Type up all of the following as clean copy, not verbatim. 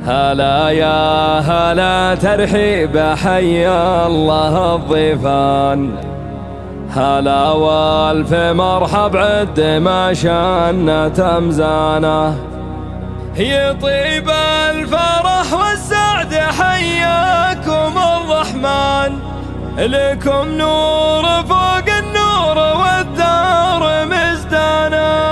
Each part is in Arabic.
هلا يا هلا ترحيب حي الله الضيفان، هلا والف مرحب عد ما شان تمزانه، يطيب الفرح والسعد حياكم الرحمن، لكم نور فوق النور والدار مزدانه.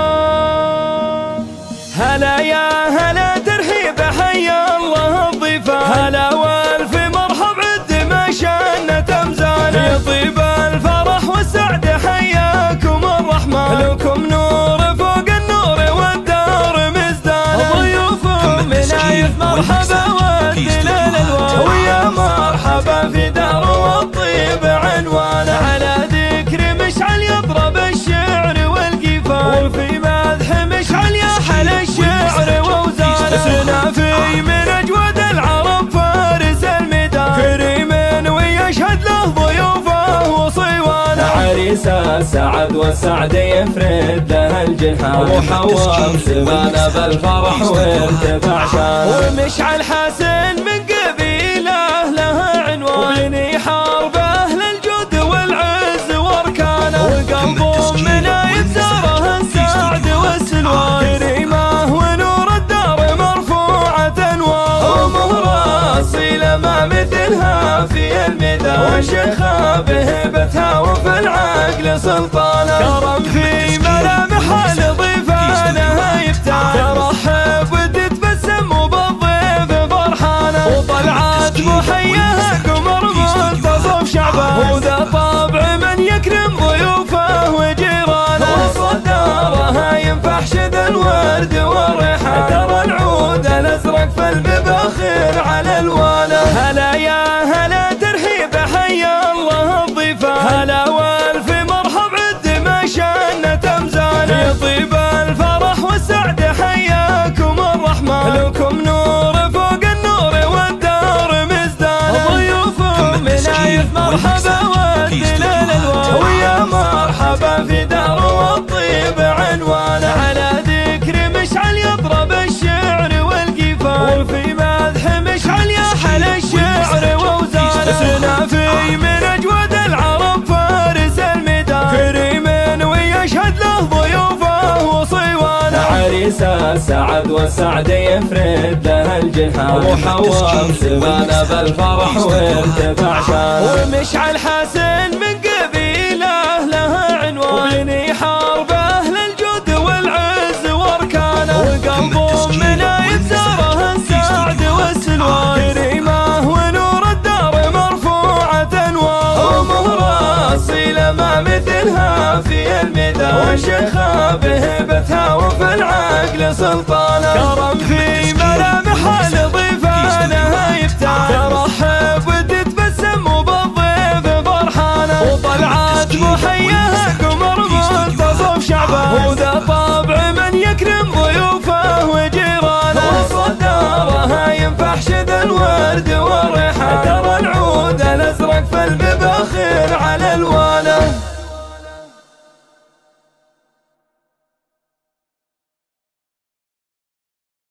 هلا يا هلا ترحيب حي الله الضيفان، هلا والف مرحب عد ما شان تمزانه، يطيب الفرح والسعد حياكم الرحمن، لكم نور فوق النور والدار مزدانه، ضيوفكم منايف مرحبا والدلال الوان، ويا مرحبا في دار والطيب عنوانه، على ذكر مشعل يضرب الشعر والقفال، وفي مدح مشعل يحل الشعر ووزانه، سنافي من اجود العرب فارس الميدان، كريم ويشهد له ضيوفه وصيوانه، عريس السعد والسعد يفرد له الجنحان، وحوم سبانه بالفرح وارتفع شانه، ومشعل حسن من قبيله له عنوان، وبني حرب اهل الجود والعز واركانه، وقلبه منايب زاره السعد والسلوان، كريمه ونور الدار مرفوعه انوار، ومهره اصيله ما مثلها في الميدان، وشيخه بهبتها وفي العقل سلطانه، كرم في ملامح لضيفانه يفتان، ترحب وتتبسم وبالضيف فرحانه، وطلعت محياها قمر منتصف شعبان، وذا طبع من يكرم ضيوفه وجيرانه، وصدارها ينفح شذ الورد والريحان، ترى العود الازرق في المباخر على الوانه. هلا يا هلا ترحيب حي الله الضيفان، هلا والف مرحب عد ما شان تمزانه، يطيب الفرح والسعد حياكم الرحمن، لكم نور فوق النور والدار مزدانه، ضيوفكم منايف مرحبا والدلال الوان، ويا مرحبا في دار والطيب عنوانه، على ذكر مشعل يضرب الشعر والقفال، وفي مدح مشعل يحل الشعر ووزانه، سنافي من اجود العرب فارس الميدان، كريم ويشهد له ضيوفه وصيوانه، عريس السعد والسعد يفرد له الجنحان، وحوم سبانه بالفرح وارتفع شانه، ومشعل حسن من قبيله له عنوان، وبني حرب اهل الجود والعز واركانه، وقلبه منايب زاره السعد والسلوان، كريمه ونور الدار مرفوعه انوار، ومهره اصيله ما مثلها في الميدان، وشيخه بهبتها وفي العقل سلطانه، كرم في ملامح لضيفانه يفتان، ترحب وتتبسم وبالضيف فرحانه، وطلعت محياها قمر منتصف شعبان، وذا طبع من يكرم ضيوفه وجيرانه، وصدارها ينفح شذ الورد والريحان، ترى العود الازرق في المباخر على الوان.